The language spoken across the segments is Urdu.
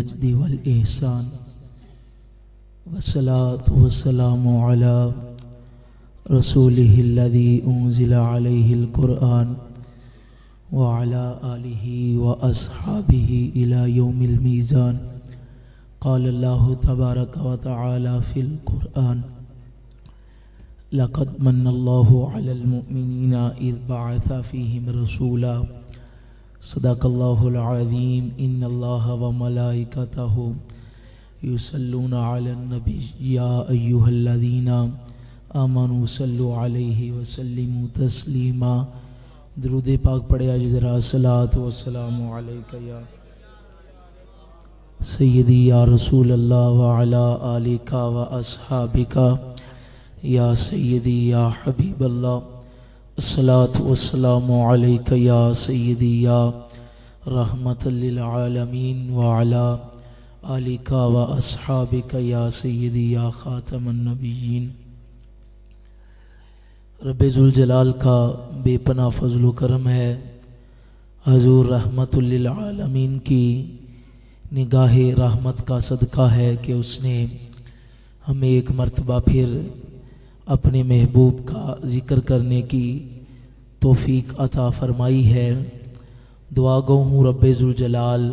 المجد والإحسان والصلاة والسلام على رسوله الذي أنزل عليه القرآن وعلى آله وأصحابه إلى يوم الميزان. قال الله تبارك وتعالى في القرآن: لقد من الله على المؤمنين إذ بعث فيهم رسولا. صدق الله العظيم. إن الله وملائكته يصلون على النبي يا أيها الذين آمنوا صلوا عليه وسلموا تسليما. درود پاک پڑھے آج ذرا صلاۃ و سلام علیک یا سیدی یا رسول اللہ وعلی آلک و اصحابک یا سیدی یا حبیب اللہ. الصلاۃ والسلام علیک یا سیدی یا رحمت للعالمین وعلی آلک و اصحابک یا سیدی یا خاتم النبیین. رب ذوالجلال کا بے پناہ فضل و کرم ہے، حضور رحمت للعالمین کی نگاہ رحمت کا صدقہ ہے کہ اس نے ہمیں ایک مرتبہ پھر اپنے محبوب کا ذکر کرنے کی توفیق عطا فرمائی ہے. دعا گو ہوں رب ذوالجلال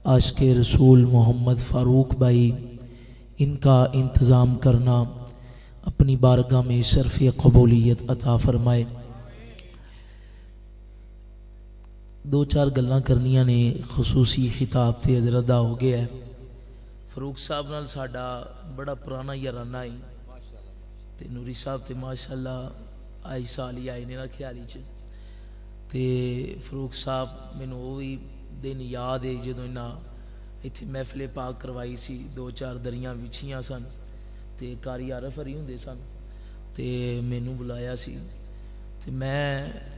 عاشق رسول محمد فاروق بھائی ان کا انتظام کرنا اپنی بارگاہ میں شرف قبولیت عطا فرمائے. دو چار گلاں کرنیاں نے خصوصی خطاب تے حضرت دا ہو گیا ہے. فاروق صاحب نال ساڈا بڑا پرانا یارانہ ہے تے نوری صاحب تے ماشاءاللہ آئی سال ہی آئے نے نا خیالی چ تے فاروق صاحب مینوں وہی دن یاد ہے جدوں انہاں ایتھے محفل پاک کروائی سی. دو چار دریاں وچھیاں سن تے کاری عارف ہری ہوندے سن تے مینوں بلایا سی تے میں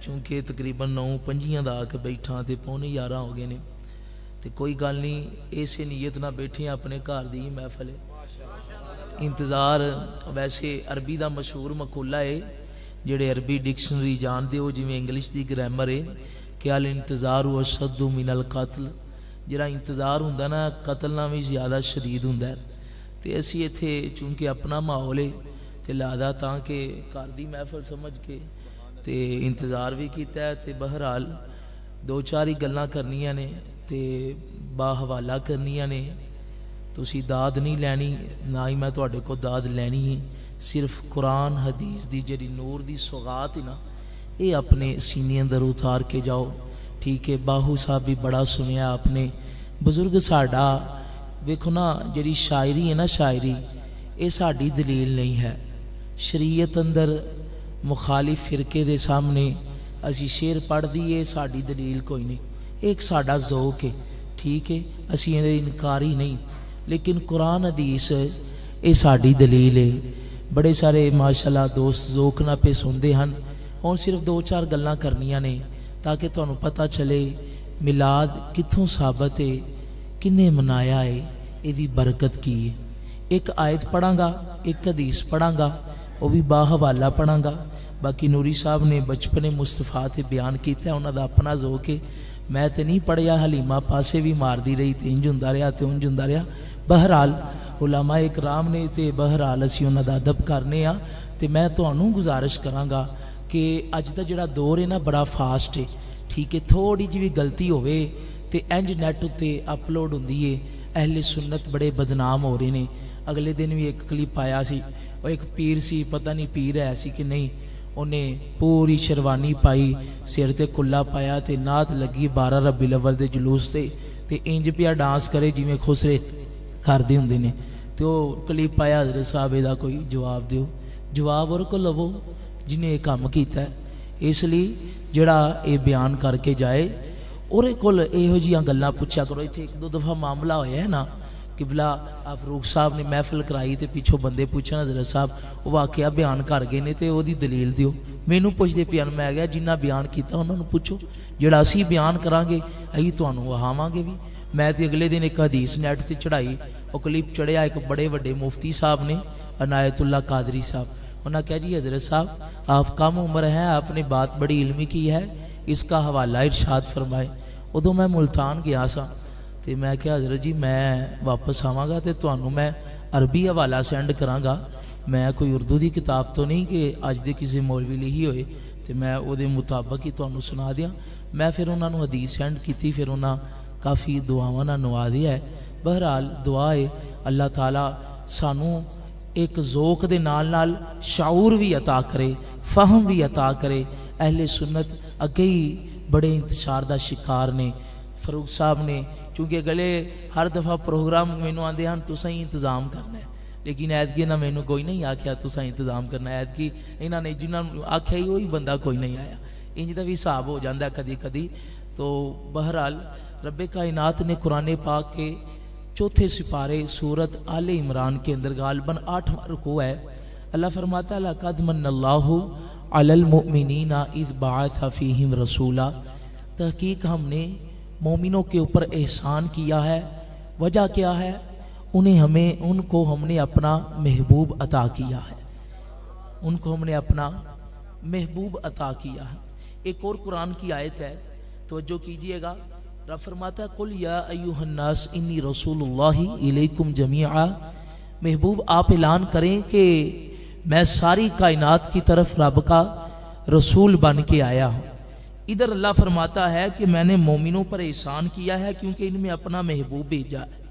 چونکہ تقریباً 9:05 دا آ کے بیٹھا تے 11:15 ہو گئے نے تے کوئی گل نہیں، ایسے نیت نہ بیٹھے اپنے گھر دی محفل انتظار. ویسے عربی دا مشہور مقولہ ہے، جڑے عربی ڈکشنری جانتے ہو جویں انگلش دی گرامر ہے کہ الانتظار اشد من القتل. جڑا انتظار ہوندا نا قتل نہ بھی زیادہ شدید ہوندا ہے. تے اسی ایتھے چونکہ اپنا ماحول ہے تے لہذا تاں کہ گھر دی محفل سمجھ کے تے انتظار بھی کیتا ہے. تے بہرحال دو چار ہی گلاں کرنیاں نے تے با حوالہ کرنیاں نے. تسی داد نہیں لینی، نہ ہی میں تواڈے کو داد لینی ہے. صرف قرآن حدیث دی جڑی نور دی سوغات ہے نا یہ اپنے سینے اندر اتار کے جاؤ. ٹھیک ہے، باہو صاحب بھی بڑا سنیا آپ نے. بزرگ ساڈا ویکھو نا جڑی شاعری ہے نا، شاعری یہ ساڈی دلیل نہیں ہے. شریعت اندر مخالف فرقے دے سامنے اسی شعر پڑھ دیے ساڈی دلیل کوئی نہیں. ایک ساڈا ذوق ہے، ٹھیک ہے، اسی یہ انکاری نہیں، لیکن قرآن حدیث یہ ساڈی دلیل ہے. بڑے سارے ماشاءاللہ دوست ذوق نہ پہ سنتے ہیں. ہوں صرف دو چار گلاں کرنیاں نے تاکہ تانوں پتہ چلے میلاد کتھوں ثابت ہے، کنے منایا ہے، یہ برکت کی ہے. ایک آیت پڑھاں گا، ایک حدیث پڑھاں گا، وہ بھی با حوالہ پڑھاں گا. باقی نوری صاحب نے بچپنے مصطفیٰ تے بیان کیتا ہے، انہاں دا اپنا ذوق ہے. میں تے نہیں پڑھیا، حلیمہ پاسے بھی مار دی رہی تے انج ہوندا رہیا تے انج ہوندا رہیا. بہرحال علماء اکرام نے تے بہرحال اسی انہاں دا ادب کرنے ہاں. تے میں تانوں گزارش کراں گا کہ اج دا جڑا دور ہے نا بڑا فاسٹ ہے. ٹھیک ہے، تھوڑی جی بھی غلطی ہوئے تے انج نیٹ تے اپلوڈ ہوندی ہے. اہل سنت بڑے بدنام ہو رہے نے. اگلے دن بھی ایک کلپ آیا سی، وہ ایک پیر سی، پتہ نہیں پیر ہے سی کہ نہیں، انہیں پوری شیروانی پائی، سر تے کلا پایا تے نعت لگی 12 ربیع الاول دے جلوس تے انج پیا ڈانس کرے جویں خسرے کردے ہوندے نے. تے وہ کلپ آیا، حضرت صاحب دا کوئی جواب دیو. جواب اور کو لو جنہیں یہ کام کیتا ہے. اس لیے جڑا یہ بیان کر کے جائے اور کول یہو جیاں گلاں پوچھا کرو. اتنے ایک دو دفعہ معاملہ ہویا ہے نا کہ بلا فاروق صاحب نے محفل کرائی تے پیچھوں بندے پوچھنا حضرت صاحب وہ واقعہ بیان کر گئے نے تے وہ دی دلیل دیو. مینوں پوچھدے پیان میں گیا جنہ بیان کیتا انہاں نوں پوچھو، جڑا اسی بیان کران گے ائی تانوں وہاواں گے بھی. میں تے اگلے دن ایک حدیث نیٹ تے چڑھائی، وہ کلپ چڑھیا ایک بڑے وڈے مفتی صاحب نے، عنایت اللہ قادری صاحب. انہاں کہا جی حضرت صاحب آپ کم عمر ہیں، آپ نے بات بڑی علمی کی ہے، اس کا حوالہ ارشاد فرمائے. ادو میں ملتان گیا سا تو میں کہ حضرت جی میں واپس آواں گا تو تمہیں میں عربی حوالہ سینڈ کراں گا، میں کوئی اردو دی کتاب تو نہیں کہ اج دے کسی مولوی لکھی ہوئے تو میں وہ دے مطابق ہی تمہیں سنا دیاں۔ میں پھر انہوں نے حدیث سینڈ کی، پھر انہوں کافی دعاواں نال نوازیا ہے۔ بہرحال دعا ہے اللہ تعالیٰ سانوں ایک ذوق دے نال نال شعور بھی عطا کرے، فہم بھی عطا کرے۔ اہل سنت اگے ہی بڑے انتشار دا شکار نے۔ فاروق صاحب نے چونکہ گلے ہر دفعہ پروگرام مینوں آندے ہن تساں ہی انتظام کرنا ہے، لیکن ایدکی نہ مینوں کوئی نہیں آکھیا تساں انتظام کرنا ہے۔ ایدکی انہاں نے جنہاں آکھیا ہی وہی بندہ کوئی نہیں آیا، انج دا بھی حساب ہو جاندا ہے کدی کدی۔ تو بہرحال رب کائنات نے قرآن پاک کے چوتھے سپارے سورت آل عمران کے اندر غالباً 8واں رکوع ہے۔ اللہ فرماتا ہے لَقَدْ مَنَّ اللَّهُ عَلَى الْمُؤْمِنِينَ اِذْ بَعَثَ فِيهِمْ رَسُولًا، تحقیق ہم نے مومنوں کے اوپر احسان کیا ہے۔ وجہ کیا ہے؟ ان کو ہم نے اپنا محبوب عطا کیا ہے، ان کو ہم نے اپنا محبوب عطا کیا ہے۔ ایک اور قرآن کی آیت ہے، توجہ کیجئے گا۔ رب فرماتا ہے قُلْ يَا أَيُّهَا النَّاسِ إِنِّي رَسُولُ اللَّهِ إِلَيْكُمْ جَمِيعًا، محبوب آپ اعلان کریں کہ میں ساری کائنات کی طرف رب کا رسول بن کے آیا ہوں۔ ادھر اللہ فرماتا ہے کہ میں نے مومنوں پر احسان کیا ہے کیونکہ ان میں اپنا محبوب بھیجا ہے۔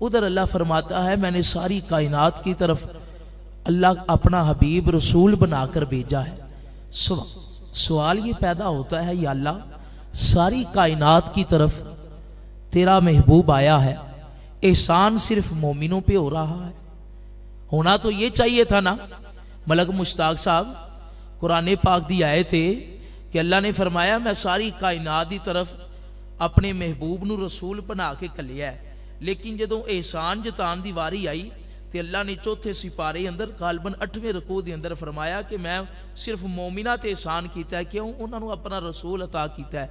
ادھر اللہ فرماتا ہے میں نے ساری کائنات کی طرف اللہ اپنا حبیب رسول بنا کر بھیجا ہے۔ سوال یہ پیدا ہوتا ہے یا اللہ ساری کائنات کی طرف تیرا محبوب آیا ہے، احسان صرف مومنوں پہ ہو رہا ہے؟ ہونا تو یہ چاہیے تھا نا۔ ملک مشتاق صاحب قرآن پاک دی آئے تھے کہ اللہ نے فرمایا میں ساری کائنات دی طرف اپنے محبوب نو رسول بنا کے کلیا ہے، لیکن جدوں احسان جتان دی واری آئی تے اللہ نے چوتھے سپارے اندر غالباً 8ویں رکوع دے اندر فرمایا کہ میں صرف مومنہ تے احسان کیتا ہے، کیوں؟ انہوں نے اپنا رسول عطا کیتا ہے۔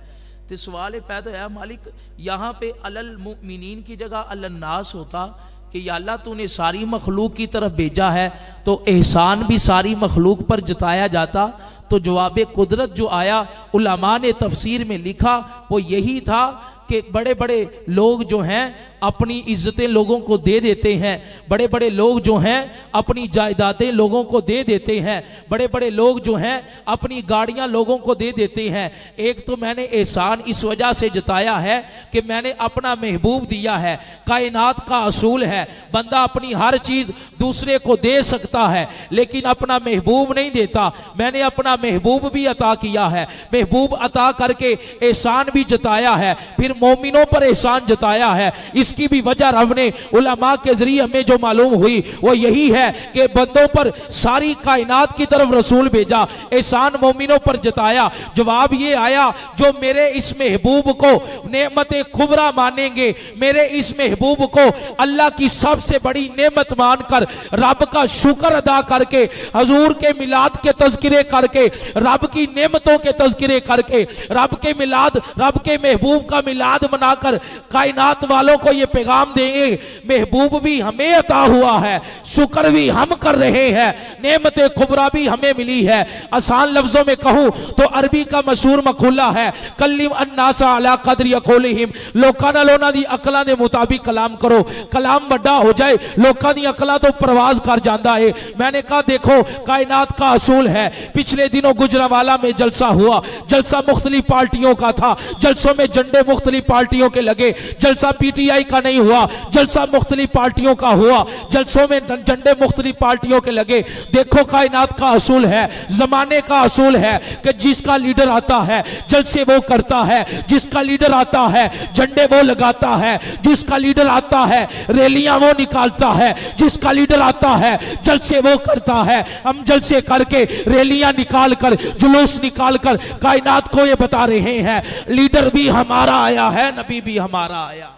تے سوال پیدا ہے مالک یہاں پہ المؤمنین کی جگہ الناس ہوتا کہ یا اللہ تو نے ساری مخلوق کی طرف بھیجا ہے تو احسان بھی ساری مخلوق پر جتایا جاتا۔ تو جواب قدرت جو آیا علماء نے تفسیر میں لکھا وہ یہی تھا کہ بڑے بڑے لوگ جو ہیں اپنی عزتیں لوگوں کو دے دیتے ہیں، بڑے بڑے لوگ جو ہیں اپنی جائیدادیں لوگوں کو دے دیتے ہیں، بڑے بڑے لوگ جو ہیں اپنی گاڑیاں لوگوں کو دے دیتے ہیں۔ ایک تو میں نے احسان اس وجہ سے جتایا ہے کہ میں نے اپنا محبوب دیا ہے۔ کائنات کا اصول ہے بندہ اپنی ہر چیز دوسرے کو دے سکتا ہے لیکن اپنا محبوب نہیں دیتا۔ میں نے اپنا محبوب بھی عطا کیا ہے، محبوب عطا کر کے احسان بھی جتایا ہے، پھر مومنوں پر احسان جتایا ہے۔ اس کی بھی وجہ رب نے علماء کے ذریعے ہمیں جو معلوم ہوئی وہ یہی ہے کہ بندوں پر ساری کائنات کی طرف رسول بھیجا، احسان مومنوں پر جتایا۔ جواب یہ آیا جو میرے اس محبوب کو نعمت کبریٰ مانیں گے، میرے اس محبوب کو اللہ کی سب سے بڑی نعمت مان کر رب کا شکر ادا کر کے حضور کے میلاد کے تذکرے کر کے رب کی نعمتوں کے تذکرے کر کے رب کے میلاد رب کے محبوب کا میلاد منا کر کائنات والوں کو یہ پیغام دیں گے محبوب بھی ہمیں عطا ہوا ہے، شکر بھی ہم کر رہے ہیں، نعمت کبریٰ بھی ہمیں ملی ہے۔ آسان لفظوں میں کہوں تو عربی کا مشہور مقولہ ہے کلم الناس علی قدر عقولہم، لوکاں نال انہاں دی عقلاں دے مطابق کلام کرو۔ کلام بڑا ہو جائے لوکاں دی عقلاں تو پرواز کر جاندا ہے۔ میں نے کہا دیکھو کائنات کا اصول ہے۔ پچھلے دنوں گجرانوالہ میں جلسہ ہوا، جلسہ مختلف پارٹیوں کا تھا، جلسوں میں جھنڈے مختلف پارٹیوں کے لگے، جلسہ پی ٹی آئی کا نہیں ہوا، جلسہ مختلف پارٹیوں کا ہوا، جلسوں میں جھنڈے مختلف پارٹیوں کے لگے۔ دیکھو کائنات کا اصول ہے، زمانے کا اصول ہے کہ جس کا لیڈر آتا ہے جلسے وہ کرتا ہے، جس کا لیڈر آتا ہے جھنڈے وہ لگاتا ہے، جس کا لیڈر آتا ہے ریلیاں وہ نکالتا ہے، جس کا لیڈر آتا ہے جلسے وہ کرتا ہے۔ ہم جلسے کر کے ریلیاں نکال کر جلوس نکال کر کائنات کو یہ بتا رہے ہیں لیڈر بھی ہمارا آیا ہے، نبی بھی ہمارا آیا۔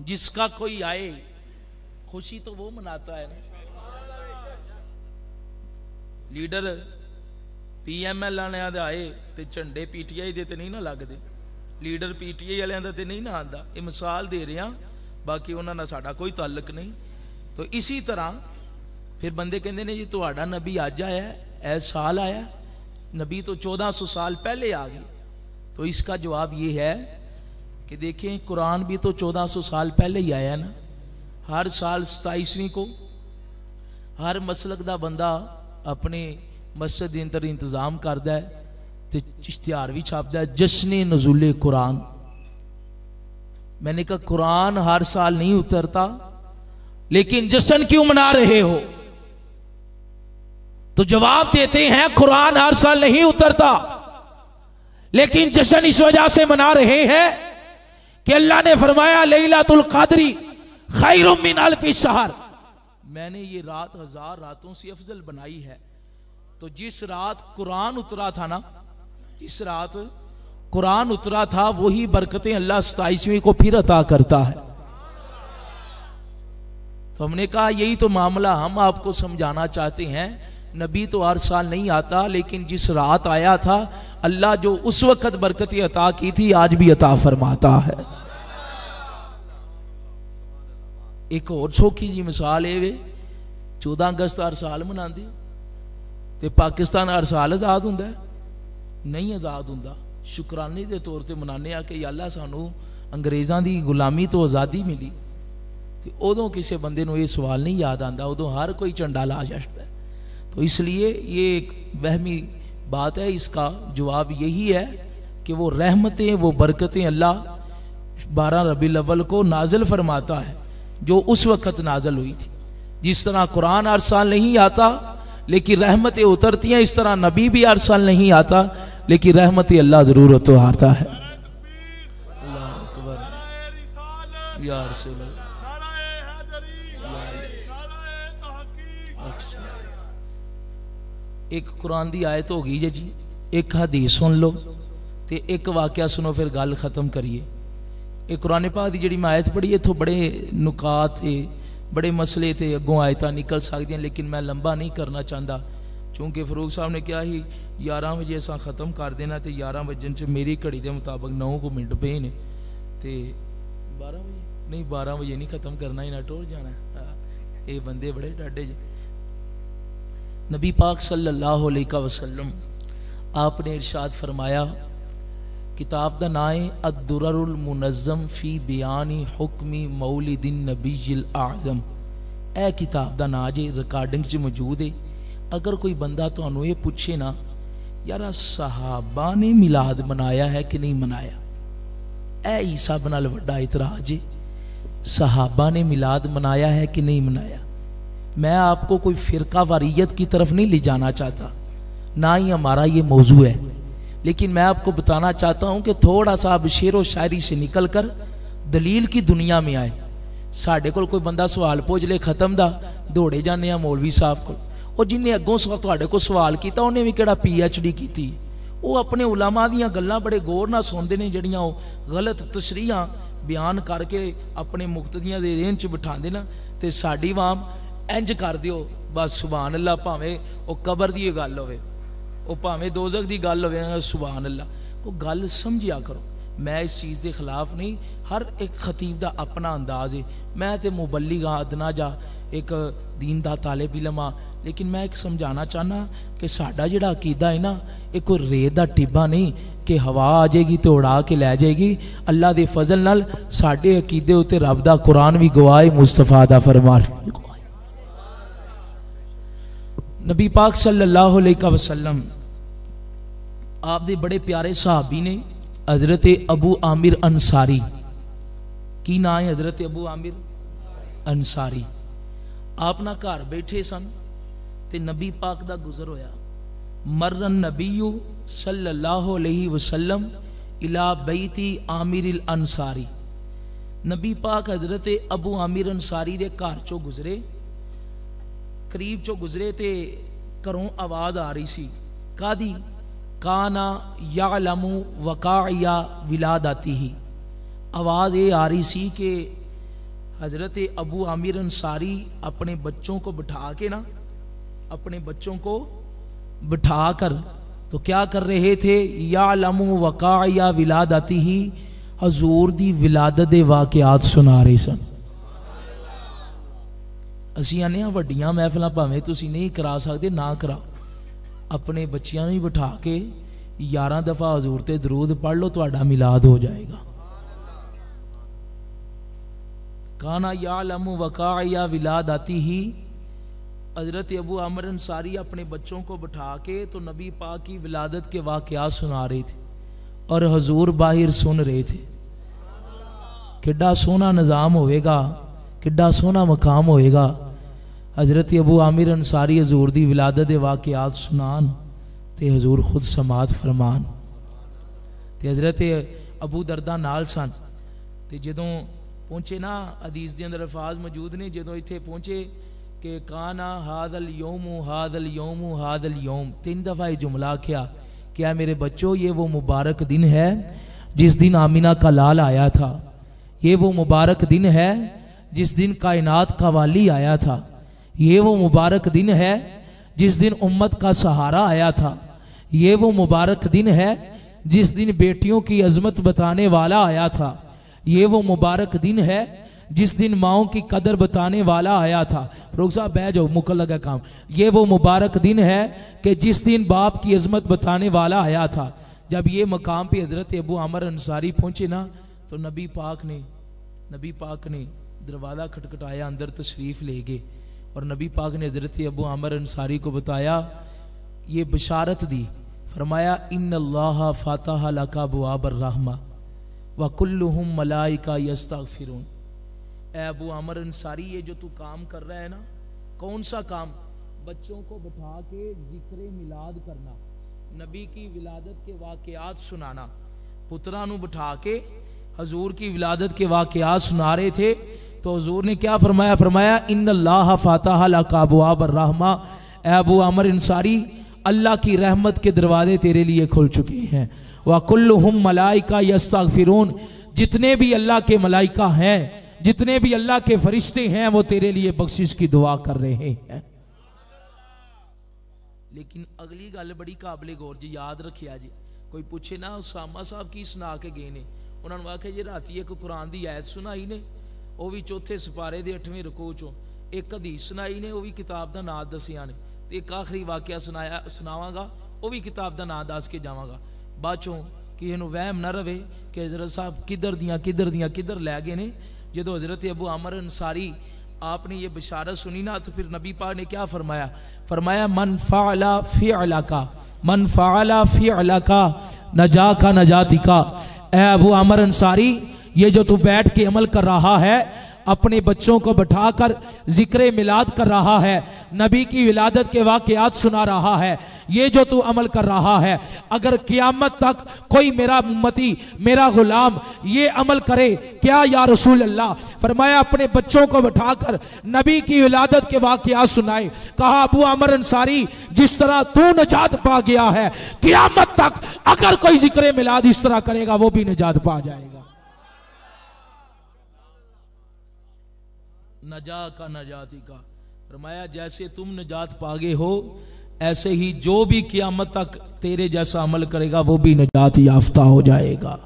جس کا کوئی آئے خوشی تو وہ مناتا ہے نا۔ لیڈر پی ایم ایل آنے دے آئے تے جھنڈے پی ٹی آئی دے تے نہیں نہ لگ دے، لیڈر پی ٹی آئی والے تے نہیں نہ آندا۔ یہ مثال دے رہے ہیں، باقی انہاں نہ ساڈا کوئی تعلق نہیں۔ تو اسی طرح پھر بندے کہندے نے جی تہاڈا نبی اج آیا ہے، اے سال آیا ہے، نبی تو 1400 سال پہلے آ گئے۔ تو اس کا جواب یہ ہے کہ دیکھیں قرآن بھی تو 1400 سال پہلے ہی آیا نا. ہر سال 27ویں کو ہر مسلک دا بندہ اپنے مسجد دے اندر انتظام کردا ہے تے اشتہار بھی چھاپدا ہے جشن نزول قرآن. میں نے کہا قرآن ہر سال نہیں اترتا لیکن جشن کیوں منا رہے ہو؟ تو جواب دیتے ہیں قرآن ہر سال نہیں اترتا لیکن جشن اس وجہ سے منا رہے ہیں کہ اللہ نے فرمایا لیلۃ القدر خیر من الف شہر. میں نے یہ رات 1000 راتوں سے افضل بنائی ہے. تو جس رات قرآن اترا تھا نا، جس رات قرآن اترا تھا وہی برکتیں اللہ 27ویں کو پھر عطا کرتا ہے. تو ہم نے کہا یہی تو معاملہ ہم آپ کو سمجھانا چاہتے ہیں. نبی تو ہر سال نہیں آتا لیکن جس رات آیا تھا اللہ جو اس وقت برکتیں عطا کی تھی آج بھی عطا فرماتا ہے. ایک اور سوکھی جی مثال ہے 14 اگست ہر سال منا دی تے پاکستان ہر سال آزاد ہوندا ہے؟ نہیں آزاد ہوندا. شکرانے دے طور تے منانے آ کہ یا اللہ سانو انگریزاں دی غلامی تو آزادی ملی. تے ادوں کسے بندے نو یہ سوال نہیں یاد آندا، ادوں ہر کوئی چنڈا لا جاتا ہے. تو اس لیے یہ ایک وہمی بات ہے. اس کا جواب یہی ہے کہ وہ رحمتیں وہ برکتیں اللہ 12 ربیع الاول کو نازل فرماتا ہے جو اس وقت نازل ہوئی تھی. جس طرح قرآن ہر سال نہیں آتا لیکن رحمتیں اترتی ہیں، اس طرح نبی بھی ہر سال نہیں آتا لیکن رحمتیں اللہ ضرور اتارتا ہے. اللہ اکبر یا رسول اللہ. ایک قرآن دی آیت ہوگی جی، ایک حدیث سن لو تے ایک واقعہ سنو پھر گل ختم کریے. ایک قرآن پاک دی جڑی میں آیت پڑھی ہے تو بڑے نکات تے بڑے مسئلے تے اگوں آیتاں نکل سکتی ہیں لیکن میں لمبا نہیں کرنا چاہتا چونکہ فاروق صاحب نے کیا ہی 11 بجے اساں ختم کر دینا تے 11 بجن چ میری گھڑی دے مطابق 9 منٹ پے نے تے 12 بجے نہیں 12 بجے نہیں ختم کرنا ہی نہ ٹور جانا. اے بندے بڑے ڈاڈے جی. نبی پاک صلی اللہ علیہ وسلم آپ نے ارشاد فرمایا، کتاب دا نام ہے الدرر المنظم فی بیان حکم مولد النبی الاعظم. اے کتاب دا نام جی ریکارڈنگ چ موجود ہے. اگر کوئی بندہ تانوں یہ پوچھے نا یار صحابہ نے میلاد منایا ہے کہ نہیں منایا، اے عیسیٰ بن وڈا اعتراض ہے، صحابہ نے میلاد منایا ہے کہ نہیں منایا. میں آپ کو کوئی فرقہ واریت کی طرف نہیں لے جانا چاہتا، نہ ہی ہمارا یہ موضوع ہے، لیکن میں آپ کو بتانا چاہتا ہوں کہ تھوڑا سا اب شعر و شاعری سے نکل کر دلیل کی دنیا میں آئے. ساڈے کول کوئی بندہ سوال پوچھ لے ختم دا دوڑے جانے ہیں مولوی صاحب کو. اور جن نے اگوں تواڈے کو سوال کیتا انہیں بھی کیڑا PhD کیتی، وہ اپنے علماء دیاں گلاں بڑے غور نال سنتے ہیں جڑیاں وہ غلط تشریحاں بیان کر کے اپنے مقتدیاں دے ذہن چ بٹھاندے نا تے ساڈی عوام انج کر دیو بس سبحان اللہ. بھاویں وہ قبر دی گل ہوے وہ بھاویں دوزخ دی گل ہوے سبحان اللہ. کو گل سمجھیا کرو. میں اس چیز دے خلاف نہیں، ہر ایک خطیب دا اپنا انداز ہے. میں تے مبلغ ہاں، ادنا جا ایک دین دا طالب علم ہاں، لیکن میں ایک سمجھانا چاہنا کہ ساڈا جڑا عقیدہ ہے نا یہ کوئی ریت دا ٹبا نہیں کہ ہوا آ جائے گی تو اڑا کے لے جائے گی. اللہ دے فضل نال ساڈے عقیدے اتے رب دا قرآن بھی گواہ، مصطفیٰ دا فرمان. نبی پاک صلی اللہ علیہ وسلم آپ دے بڑے پیارے صحابی نے حضرت ابو عامر انصاری. کی نام ہے حضرت ابو عامر انصاری. آپ نہ گھر بیٹھے سن تے نبی پاک دا گزر ہویا. مر النبی صلی اللہ علیہ وسلم الی بیت عامر الانصاری. نبی پاک حضرت ابو عامر انصاری دے گھر چو گزرے، قریب چو گزرے تے کروں آواز آ رہی سی کادی کانا یعلم وقاعی ولادتہ. آواز یہ آ رہی سی کہ حضرت ابو عامر انصاری اپنے بچوں کو بٹھا کے نا اپنے بچوں کو بٹھا کر تو کیا کر رہے تھے، یعلم وقاعی ولادتہ، حضور دی ولادت دے واقعات سنا رہے سن. اسی آنے ہاں وڈیاں محفلاں بھاویں تسی نہیں کرا سکتے نہ کراؤ، اپنے بچیاں بھی بٹھا کے 11 دفعہ حضور تے درود پڑھ لو تہاڈا میلاد ہو جائے گا۔ کانا یعلم وقائع ولادتہ، حضرت ابو عامر انصاری اپنے بچوں کو بٹھا کے تو نبی پاک کی ولادت کے واقعات سنا رہے تھے اور حضور باہر سن رہے تھے۔ کڈا سونا نظام ہوئے گا، کڈا سونا مقام ہوئے گا۔ حضرت ابو عامر انصاری حضور دی ولادت دے واقعات سنان تے حضور خود سماعت فرمان تے حضرت ابو دردہ نال سن تے جدوں پہنچے نا، حدیث دے اندر الفاظ موجود نے، جدوں ایتھے پہنچے کہ کانا ھذا اليوم ھذا اليوم ھذا اليوم، 3 دفعہ یہ جملہ کیا کہ اے میرے بچوں یہ وہ مبارک دن ہے جس دن آمینہ کا لال آیا تھا، یہ وہ مبارک دن ہے جس دن کائنات کا والی آیا تھا، یہ وہ مبارک دن ہے جس دن امت کا سہارا آیا تھا، یہ وہ مبارک دن ہے جس دن بیٹیوں کی عظمت بتانے والا آیا تھا، یہ وہ مبارک دن ہے جس دن ماؤں کی قدر بتانے والا آیا تھا۔ فروغ صاحب بہ جاؤ، مکل لگا کام۔ یہ وہ مبارک دن ہے کہ جس دن باپ کی عظمت بتانے والا آیا تھا۔ جب یہ مقام پہ حضرت ابو عامر انصاری پہنچے نا تو نبی پاک نے دروازہ کھٹکھٹایا، اندر تشریف لے گئے اور نبی پاک نے حضرت ابو عامر انصاری کو بتایا، یہ بشارت دی، فرمایا ان اللہ فاتح لک ابواب الرحمہ وکلہم ملائکہ یستغفرون۔ اے ابو عامر انصاری، یہ جو تو کام کر رہا ہے نا، کون سا کام؟ بچوں کو بٹھا کے ذکر میلاد کرنا، نبی کی ولادت کے واقعات سنانا۔ پترانو بٹھا کے حضور کی ولادت کے واقعات سنا رہے تھے تو حضور نے کیا فرمایا؟ فرمایا ان اللہ فاتح لک ابواب الرحمہ، اے ابو عامر انصاری اللہ کی رحمت کے دروازے تیرے لیے کھل چکے ہیں۔ وَكُلُّهُمْ مَلَائِكَ يَسْتَغْفِرُونَ، جتنے بھی اللہ کے ملائکہ ہیں، جتنے بھی اللہ کے فرشتے ہیں، وہ تیرے لیے بخشش کی دعا کر رہے ہیں۔ لیکن اگلی گل بڑی قابل غور جی، یاد رکھیا جی، کوئی پوچھے نا اسامہ صاحب کی سنا کے گئے نے، انہوں نے آکھیا جی راتی ایک قرآن دی آیت سنائی نے، وہ بھی 4 سپارے دے 8ویں رکوع چوں، ایک حدیث سنائی نے، وہ بھی کتاب دا نام دسیا نے، ایک آخری واقعہ سناواں گا، وہ بھی کتاب دا نام دس کے جاواں گا۔ باچوں کہ انہوں وہم نہ رہے کہ حضرت صاحب کدھر لے گئے نے۔ جدو حضرت ابو عامر انصاری آپ نے یہ بشارت سنی نا تو پھر نبی پاک نے کیا فرمایا؟ فرمایا من فعل فعلک نجاک نجاتک، اے ابو عامر انصاری یہ جو تو بیٹھ کے عمل کر رہا ہے، اپنے بچوں کو بٹھا کر ذکر میلاد کر رہا ہے، نبی کی ولادت کے واقعات سنا رہا ہے، یہ جو تو عمل کر رہا ہے، اگر قیامت تک کوئی میرا امتی، میرا غلام یہ عمل کرے، کیا یا رسول اللہ؟ فرمایا اپنے بچوں کو بٹھا کر نبی کی ولادت کے واقعات سنائے۔ کہا ابو عامر انصاری جس طرح تو نجات پا گیا ہے، قیامت تک اگر کوئی ذکر میلاد اس طرح کرے گا وہ بھی نجات پا جائے گا۔ نجا کا نجاتی کا، فرمایا جیسے تم نجات پاگے ہو ایسے ہی جو بھی قیامت تک تیرے جیسا عمل کرے گا وہ بھی نجات یافتہ ہو جائے گا۔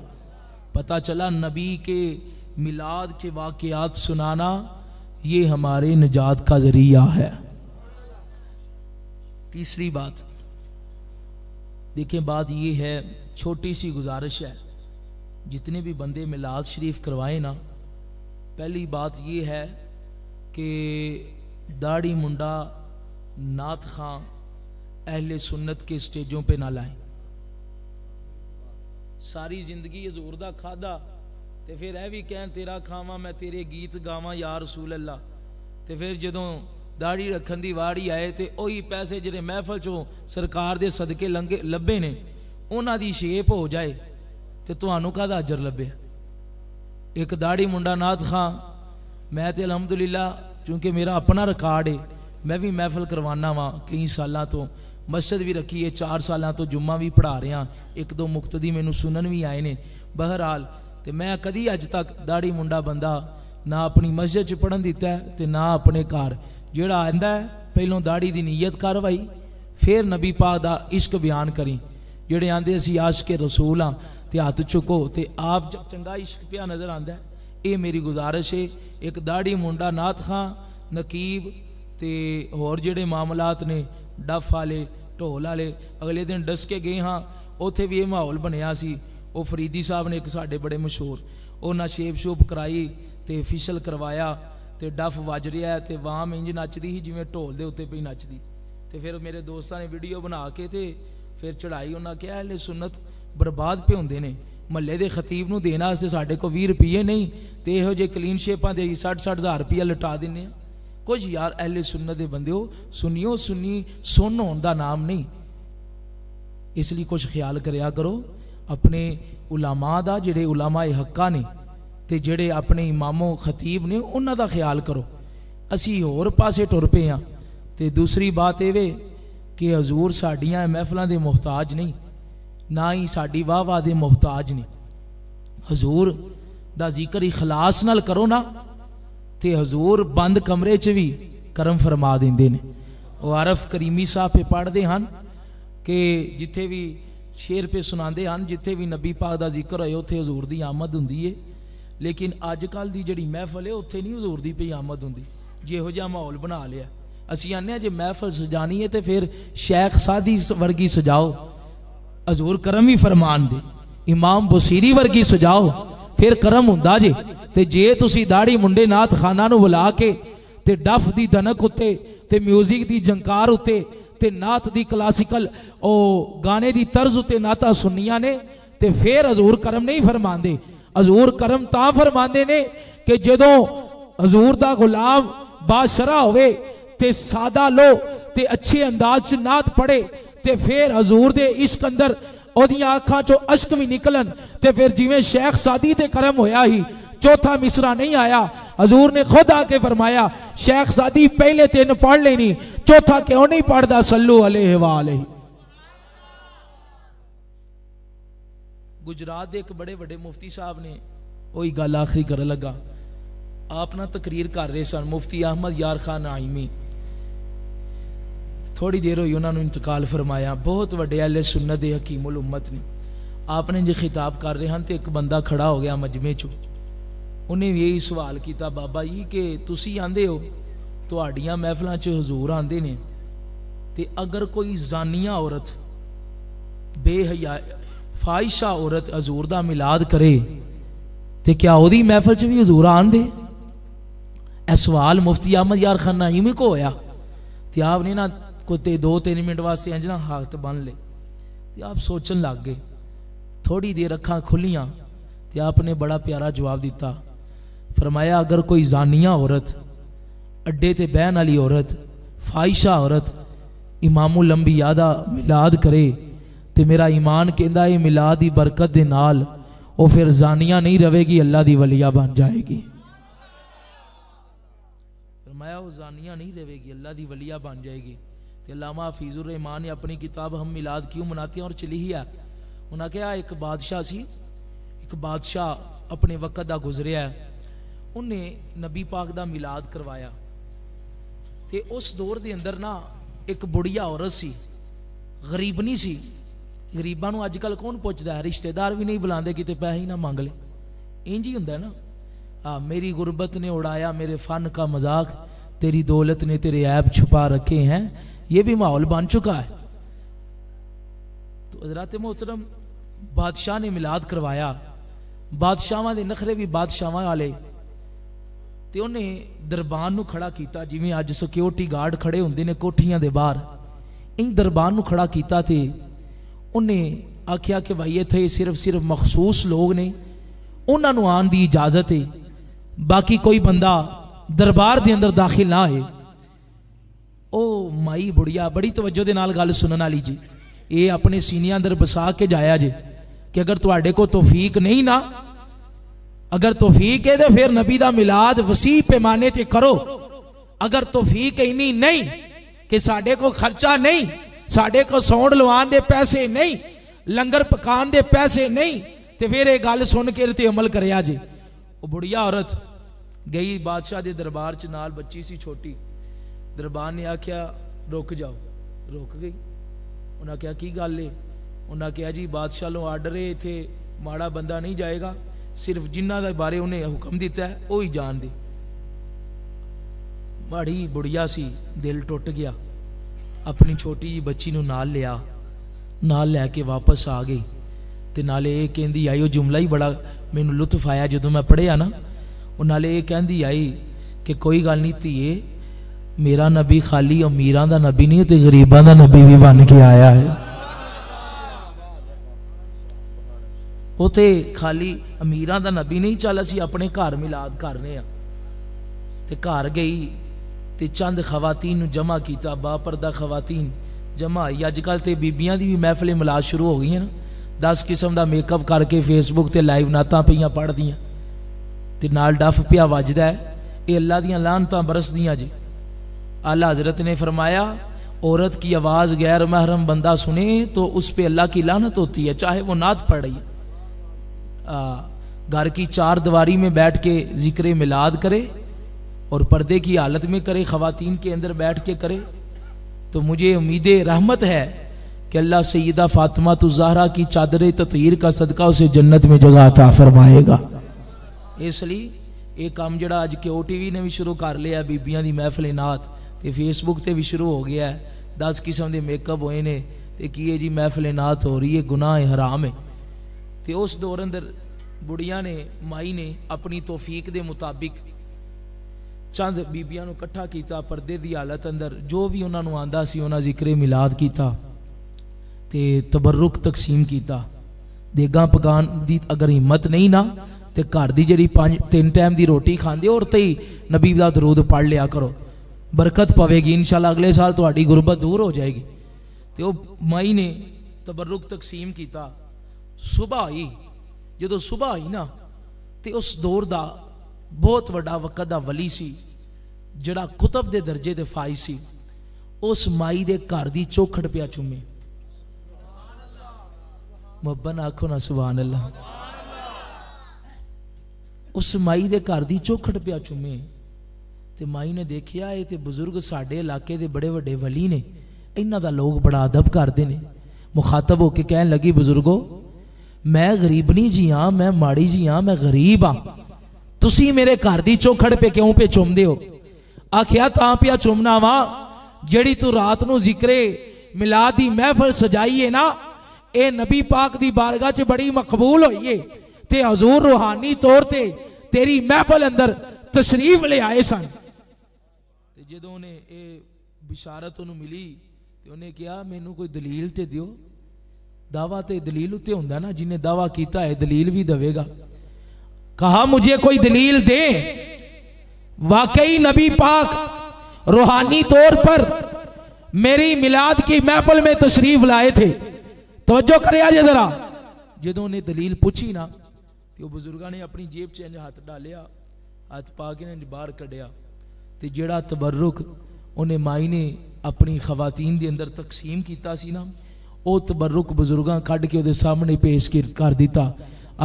پتہ چلا نبی کے میلاد کے واقعات سنانا یہ ہمارے نجات کا ذریعہ ہے۔ تیسری بات دیکھیں، بات یہ ہے، چھوٹی سی گزارش ہے، جتنے بھی بندے میلاد شریف کروائیں نا، پہلی بات یہ ہے کہ داڑھی منڈا نعت خاں اہل سنت کے سٹیجوں پہ نہ لائیں۔ ساری زندگی حضور دا کھادا تے پھر اے بھی کہیں تیرا کھاواں میں تیرے گیت گاواں یا رسول اللہ، تے پھر جدوں داڑھی رکھن دی واری آئے تے اوہی پیسے جڑے محفل چوں سرکار دے صدقے لبے نے انہاں دی شیپ ہو جائے تے تانوں کہدا اجر لبے؟ ایک داڑھی منڈا نعت خاں، میں تے الحمدللہ چونکہ میرا اپنا ریکارڈ ہے، میں بھی محفل کروانا وا کئی سالاں تو، مسجد بھی رکھی ہے 4 سالاں تو، جمعہ بھی پڑھا رہے ہیں، 1-2 مقتدی مینوں سنن بھی آئے نے۔ بہرحال تے میں کدی اج تک داڑھی منڈا بندہ نہ اپنی مسجد چ پڑھن دیتا ہے تے نہ اپنے گھر، جیڑا آندا ہے پہلوں داڑھی دی نیت کروائی پھر نبی پاک دا عشق بیان کریں، جیڑے آندے اسی عاشق رسول ہاں تے ہاتھ چکو تے آپ جب چنگا عشق پیا نظر آندا ہے۔ اے میری گزارش ہے، ایک داڑھی منڈا نعت خاں نقیب تے اور جڑے معاملات نے ڈف والے ڈھول والے اگلے دن ڈس کے گئے ہاں، ਉੱਥੇ ਵੀ ਇਹ ਮਾਹੌਲ ਬਣਿਆ ਸੀ। ਉਹ ਫਰੀਦੀ ਸਾਹਿਬ ਨੇ ਇੱਕ ਸਾਡੇ ਬੜੇ ਮਸ਼ਹੂਰ, ਉਹਨਾਂ ਸ਼ੇਪ ਸ਼ੂਪ ਕਰਾਈ ਤੇ ਫਿਸ਼ਲ ਕਰਵਾਇਆ ਤੇ ਡਫ ਵੱਜ ਰਿਹਾ ਤੇ ਵਾਮ ਇੰਜ ਨੱਚਦੀ ਸੀ ਜਿਵੇਂ ਢੋਲ ਦੇ ਉੱਤੇ ਪਈ ਨੱਚਦੀ। ਤੇ ਫਿਰ ਮੇਰੇ ਦੋਸਤਾਂ ਨੇ ਵੀਡੀਓ ਬਣਾ ਕੇ ਤੇ ਫਿਰ ਚੜਾਈ। ਉਹਨਾਂ ਕਿਹਾ ਅਹਿਲੇ ਸੁਨਤ ਬਰਬਾਦ ਪਏ ਹੁੰਦੇ ਨੇ, ਮਹੱਲੇ ਦੇ ਖਤੀਬ ਨੂੰ ਦੇਣ ਵਾਸਤੇ ਸਾਡੇ ਕੋਲ 20 ਰੁਪਏ ਨਹੀਂ ਤੇ ਇਹੋ ਜਿਹੇ ਕਲੀਨ ਸ਼ੇਪਾਂ ਦੇ 60-60 ਹਜ਼ਾਰ ਰੁਪਇਆ ਲਟਾ ਦਿੰਨੇ ਆ। ਕੁਝ ਯਾਰ ਅਹਿਲੇ ਸੁਨਤ ਦੇ ਬੰਦਿਓ ਸੁਣਿਓ, ਸੁਣੀ ਸੁਣ ਹੋਣ ਦਾ ਨਾਮ ਨਹੀਂ। ਇਸ ਲਈ ਕੁਝ ਖਿਆਲ ਕਰਿਆ ਕਰੋ ਆਪਣੇ ਉਲਾਮਾ ਦਾ, ਜਿਹੜੇ ਉਲਾਮਾਏ ਹੱਕਾ ਨੇ ਤੇ ਜਿਹੜੇ ਆਪਣੇ ਇਮਾਮੋ ਖਤੀਬ ਨੇ ਉਹਨਾਂ ਦਾ ਖਿਆਲ ਕਰੋ। ਅਸੀਂ ਹੋਰ ਪਾਸੇ ਟੁਰ ਪਏ ਹਾਂ। ਤੇ ਦੂਸਰੀ ਬਾਤ ਇਹ ਵੇ کہ حضور ساڑیاں محفلوں دے محتاج نہیں، نہ ہی ساڑی واہ واہ دے محتاج نہیں۔ حضور دا ذکر اخلاص نال کرو نا تے حضور بند کمرے چ بھی کرم فرما دیندے نے۔ وہ عارف کریمی صاحب پہ پڑھ دے ہن کہ جتھے بھی شیر پہ سنا دے ہن، جتھے بھی نبی پاک دا ذکر ہوئے اتھے حضور دی آمد ہوندی ہے، لیکن آج کل دی جڑی محفل ہے اتھے نہیں حضور دی پہ آمد ہوندی۔ جے ہو جا ماحول بنا لیا اسی آنے جے محفل سجانی ہے تے پھر شیخ سادی ورگی سجاؤ، حضور کرم ہی فرمان دے، امام بصیری ورگی سجاؤ پھر کرم ہوندا جے۔ تے جے تسی داڑھی منڈے نات خانہ نو بلا کے تے ڈف دی دنک ہوتے تے میوزک دی جنکار ہوتے تے نات دی کلاسیکل او گانے دی طرز ہوتے ناتا سنیاں نے تے پھر حضور کرم نہیں فرمان دے۔ حضور کرم تا فرمان دے نے کہ جدوں حضور دا غلام باشرہ ہوئے تے سادہ لو تے اچھے انداز سے نات پڑھے تے پھر حضور دے عشق اندر او دیاں آنکھاں چو عشق بھی نکلن تے پھر جیویں شیخ سادی تے کرم ہویا ہی چوتھا مصرع نہیں آیا۔ حضور نے خود آ کے فرمایا شیخ سادی پہلے تین پڑھ لینی، چوتھا کیوں نہیں پڑھ دا صلو علیہ وآلہ۔ گجرات دے ایک بڑے بڑے مفتی صاحب نے وہی گل آخری کر لگا، آپ نا تقریر کر رہے سن، مفتی احمد یار خان نعیمی، تھوڑی دیر ہوئی انہوں نے انتقال فرمایا، بہت وڈے اہل سنت حکیم الامت نے۔ آپ نے جو خطاب کر رہے ہیں تے ایک بندہ کھڑا ہو گیا مجمع چو، انہیں یہی سوال کیتا بابا جی کہ تسی آندے ہو تو آڑیاں محفلاں چ حضور آندے نے تے اگر کوئی زانیہ عورت بے حیا فاحشہ عورت حضور دا میلاد کرے تے کیا او دی محفل چ بھی حضور آندے؟ اے سوال مفتی احمد یار خان نعیمی کو ہویا تے آپ نے نا کوئی 2-3 منٹ واسطے انجنا ہاتھ بن لے تے آپ سوچن لگ گئے، تھوڑی دیر اکھاں کھلیاں تے آپ نے بڑا پیارا جواب دیتا، فرمایا اگر کوئی زانیہ عورت اڈے تے بہن والی عورت فاحشہ عورت امام الانبیاء دا میلاد کرے تے میرا ایمان کہندا ہے میلاد دی برکت دے نال او پھر زانیہ نہیں رہے گی، اللہ دی ولیہ بن جائے گی۔ فرمایا وہ زانیہ نہیں رہے گی، اللہ دی ولیہ بن جائے گی۔ تے علامہ حفیظ الرحمان نے اپنی کتاب ہم میلاد کیوں مناتے ہیں اور چلی ہی ہے، انہاں نے کہا ایک بادشاہ سی، ایک بادشاہ اپنے وقت دا گزریا ہے، انہیں نبی پاک دا میلاد کروایا تے اس دور دے اندر نا ایک بڑیا عورت سی، غریب نہیں سی، غریباں نو اج کل کون پوچھدا ہے، رشتہ دار بھی نہیں بلاندے کتے پیسے ہی نہ مانگ لے، انج ہی ہوندا ہے نا۔ میری غربت نے اڑایا میرے فن کا مذاق، تیری دولت نے تیرے عیب چھپا رکھے ہیں، یہ بھی ماحول بن چکا ہے۔ تو حضرات محترم بادشاہ نے میلاد کروایا، بادشاہاں دے نخرے بھی بادشاہاں والے تے انہیں دربان نو کھڑا کیتا، جویں اج سیکیورٹی گارڈ کھڑے ہوندے نے کوٹھیاں دے باہر، ان دربان نو کھڑا کیتا تے انہیں آکھیا کہ بھائی ایتھے صرف مخصوص لوگ نے انہاں نو آن دی اجازت ہے، باقی کوئی بندہ دربار دے اندر داخل نہ ہے۔ او مائی بڑیا بڑی توجہ دے نال گل سنن والی جی، اے اپنے سینیاں اندر بسا کے جایا جے کہ اگر تواڈے کو توفیق نہیں نا، اگر توفیق ہے تو پھر نبی دا میلاد وسیع پیمانے تے کرو، اگر توفیق اینی نہیں کہ ساڈے کو خرچہ نہیں، ساڈے کو سونڈ لوان دے پیسے نہیں، لنگر پکان دے پیسے نہیں، تے پھر یہ گل سن کے تے عمل کریا جے۔ وہ بڑیا عورت گئی بادشاہ دے دربار چ، نال بچی سی چھوٹی، دربار نے آکھیا رک جاؤ، رک گئی۔ انہاں کہا کی گل ہے؟ انہاں کہا جی بادشاہ لو آرڈر ہے، تھے ماڑا بندہ نہیں جائے گا، صرف جنہ دے بارے انہیں حکم دیتا ہے وہی جان دے۔ بڑی بڑیا سی، دل ٹوٹ گیا، اپنی چھوٹی جی بچی نو نال لیا، نال لے کے واپس آ گئی تے نالے یہ کہندی آئی، وہ جملہ ہی بڑا مینوں لطف آیا جدوں میں پڑھیا نا، وہ نالے یہ کہندی آئی کہ کوئی گل نہیں تھیے، میرا نبی خالی امیراں دا نبی نہیں تے غریباں دا نبی بھی بن کے آیا ہے۔ وہ تے خالی امیراں دا نبی نہیں، چل اسی اپنے گھر میلاد کرنے ہاں۔ تے گھر گئی تے چند خواتین جمع کیتا، با پردہ خواتین جمع ہوئی۔ اج کل تے بیبیاں دی بھی محفل میلاد شروع ہو گئی ہیں نا، 10 قسم دا میک اپ کر کے فیس بک تے لائیو نعتاں پئیاں پڑھ دیاں تے نال ڈف پیا وجدا ہے، اے اللہ دیاں لعنتاں برس دیاں جی۔ اعلیٰ حضرت نے فرمایا عورت کی آواز غیر محرم بندہ سنے تو اس پہ اللہ کی لعنت ہوتی ہے، چاہے وہ نعت پڑھ رہی ہے۔ گھر کی 4 دیواری میں بیٹھ کے ذکر میلاد کرے اور پردے کی حالت میں کرے، خواتین کے اندر بیٹھ کے کرے، تو مجھے امید رحمت ہے کہ اللہ سیدہ فاطمہ الزہرا کی چادر تطہیر کا صدقہ اسے جنت میں جگہ عطا فرمائے گا۔ اس لیے ایک کام جڑا اج کے او ٹی وی نے بھی شروع کر لیا، بیبیاں دی محفل نعت تے فیس بک تے بھی شروع ہو گیا ہے، 10 قسم دے میک اپ ہوئے نے تے کیے جی محفل نعت ہو رہی ہے، گناہ حرام ہے۔ تے اس دور اندر بڑیاں نے مائی نے اپنی توفیق دے مطابق چند بیبیاں نو کٹھا کیتا، پردے دی حالت اندر جو بھی انہاں نو آندا سی انہاں ذکر میلاد کیتا تے تبرک تقسیم کیتا۔ دیگاں پکان دی اگر ہمت نہیں نا تے گھر دی جڑی 3 ٹائم دی روٹی کھاندے اور تے نبی دا درود پڑھ لیا کرو، برکت پوے گی، انشاءاللہ اگلے سال تہاڈی غربت دور ہو جائے گی۔ تے او مائی نے تبرک تقسیم کیتا۔ صبح آئی، جدو صبح آئی نا تے اس دور دا بہت وڈا وقت دا ولی سی جڑا کتب دے درجے دے فائز سی، اس مائی دے گھر دی چوکھٹ پیا چومے، محبت آکھو نا سبحان اللہ، اس مائی دے گھر دی چوکھٹ پیا چومے۔ تے مائی نے دیکھیا اے تے بزرگ ساڈے علاقے دے بڑے وڈے ولی نے، انہاں دا لوگ بڑا ادب کردے نے۔ مخاطب ہو کے کہن لگی بزرگو میں غریب نہیں جی ہاں، میں ماڑی جی ہاں، میں غریب ہاں، تسی میرے گھر دی چوکھڑ پہ کیوں پہ چوم دے ہو؟ آکھیا تاں پیا چومنا وا جڑی تو رات نو ذکر میلاد دی محفل سجائی ہے نا، اے نبی پاک دی بارگاہ چ بڑی مقبول ہوئی ہے تے حضور روحانی طور تے تیری محفل اندر تشریف لے آئے سن۔ جدوں نے اے بشارت انہوں ملی تے انہیں کہا مینوں کوئی دلیل تے دیو، دعویٰ تے دلیل تے ہوندا نا، جنہیں دعویٰ کیتا ہے دلیل بھی دوے گا۔ کہا مجھے کوئی دلیل دے، واقعی نبی پاک روحانی طور پر میری میلاد کی محفل میں تشریف لائے تھے، توجہ کرے آجے ذرا۔ جدوں نے دلیل پوچھی نا تو وہ بزرگاں نے اپنی جیب چ ہاتھ ڈالیا، ہاتھ پا کے نے باہر کڈیا تے جڑا تبرک انہیں مائی نے اپنی خواتین دے اندر تقسیم کیتا سی نا، او تبرک بزرگاں کھڑ کے دے سامنے پیش کر دیتا۔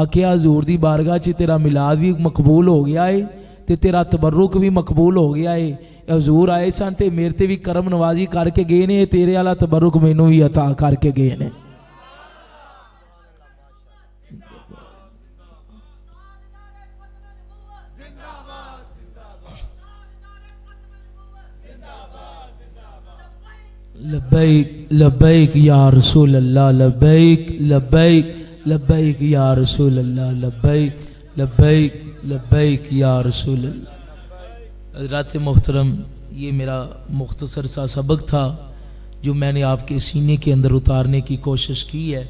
آکھیا حضور دی بارگاہ چ تیرا میلاد بھی مقبول ہو گیا ہے تے تیرا تبرک بھی مقبول ہو گیا ہے، حضور آئے سن تے میرے تے بھی کرم نوازی کر کے گئے نے، تیرے والا تبرک مینوں بھی عطا کر کے گئے نے۔ لبیک لبیک یا رسول اللہ، لبیک لبیک لبیک یا رسول اللہ، لبیک لبیک لبیک یا رسول اللہ۔ حضرات محترم، یہ میرا مختصر سا سبق تھا جو میں نے آپ کے سینے کے اندر اتارنے کی کوشش کی ہے۔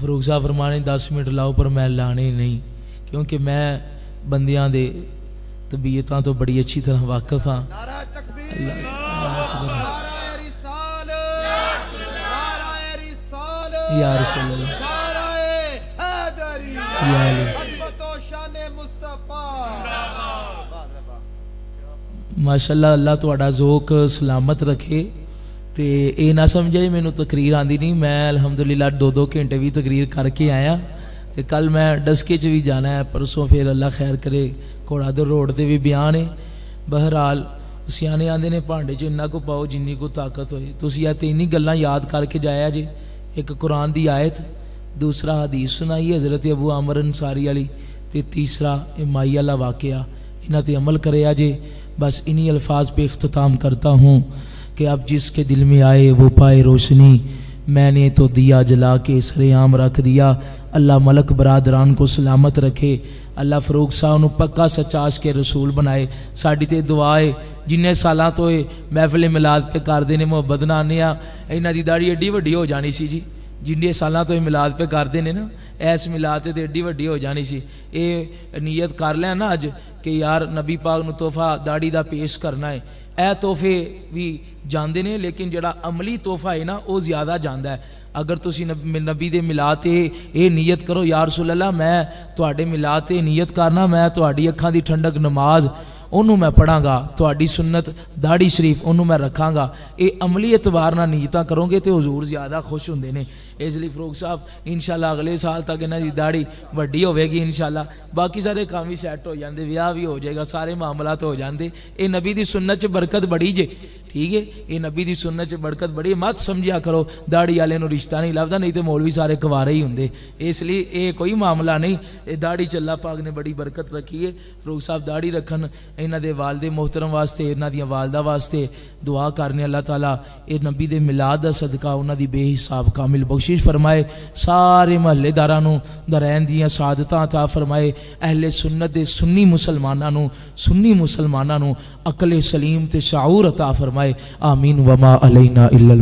فروخ صاحب فرمانے 10 منٹ لاؤ پر میں لانے نہیں، کیونکہ میں بندیاں دے طبیعتاں تو بڑی اچھی طرح واقف ہاں۔ نعرہ تکبیر، نعرہ رسالت، نعرہ رسالت، یا رسول اللہ، نعرہ حیدری، یا علی، عظمت و شان مصطفیٰ۔ ماشاءاللہ اللہ تہاڈا ذوق سلامت رکھے تے اے نہ سمجھے مینوں تقریر آندی نہیں، میں الحمدللہ 2 گھنٹے بھی تقریر کر کے آیا تے کل میں ڈسکے چ بھی جانا ہے، پرسوں پھر اللہ خیر کرے گھوڑا در روڈ تے بھی بیان ہے۔ بہرحال سیانے آندے نے بھانڈے چ انہاں کو پاؤ جنی کو طاقت ہوئے، تسی یہ 3 گلاں یاد کر کے جایا جی، ایک قرآن دی آیت، دوسرا حدیث سنائی حضرت ابو عامر انصاری علی تے تیسرا مائی والا واقعہ، انہاں تے عمل کریا جے۔ بس انہی الفاظ پہ اختتام کرتا ہوں کہ اب جس کے دل میں آئے وہ پائے روشنی، میں نے تو دیا جلا کے سر عام رکھ دیا۔ اللہ ملک برادران کو سلامت رکھے، اللہ فروغ صاحب نو پکا سچا عاشق رسول بنائے۔ ساڈی تے دعا ہے جنہیں سالاں تو محفل میلاد پہ کردے نے محبت نال آنے آ، انہاں دی داڑھی ایڈی وڈی ہو جانی سی جی، جنہیں سالاں تو میلاد پہ کردے نے نا، ایس میلاد تے ایڈی وڈی ہو جانی سی۔ اے نیت کر لیں نا اج کہ یار نبی پاک نو تحفہ داڑھی دا پیش کرنا ہے، اے تحفے بھی جاندے نے لیکن جڑا عملی تحفہ ہے نا وہ زیادہ جاندا ہے۔ اگر تسی نبی دے میلاد تے اے نیت کرو یا رسول اللہ میں تواڈے میلاد تے نیت کرنا میں تواڈی اکھاں دی ٹھنڈک نماز انہوں میں پڑھاں گا، تواڈی سنت داڑھی شریف انہوں میں رکھاں گا، اے عملی اعتبار نہ نیتاں کرو گے تو حضور زیادہ خوش ہوندے نے۔ اس لیے فروغ صاحب انشاءاللہ اگلے سال تک انہاں دی داڑھی وڈی ہوے گی انشاءاللہ، باقی سارے کام بھی سیٹ ہو جاندے، ویاہ بھی ہو جائے گا، سارے معاملات ہو جاندے۔ اے نبی دی سنت چ برکت بڑی جے، ٹھیک ہے، یہ نبی دی سنت چ برکت بڑی، مت سمجھیا کرو داڑھی والے نو رشتہ نہیں لبدا، نہیں تے مولوی سارے کوارے ہی ہوندے۔ اس لیے اے کوئی معاملہ نہیں، اے داڑھی چ اللہ پاک نے بڑی برکت رکھی ہے۔ فروغ صاحب داڑھی رکھن، انہاں دے والد محترم واسطے، انہاں دی والدہ واسطے دعا کرنے اللہ تعالیٰ اے نبی دے میلاد دا صدقہ انہاں دی بے حساب کامل بخشش فرمائے، سارے محلے داراں نو درین دیاں سعادتاں عطا فرمائے، اہل سنت دے سنی مسلماناں نو عقل سلیم تے شعور عطا فرمائے، آمین وما علینا الا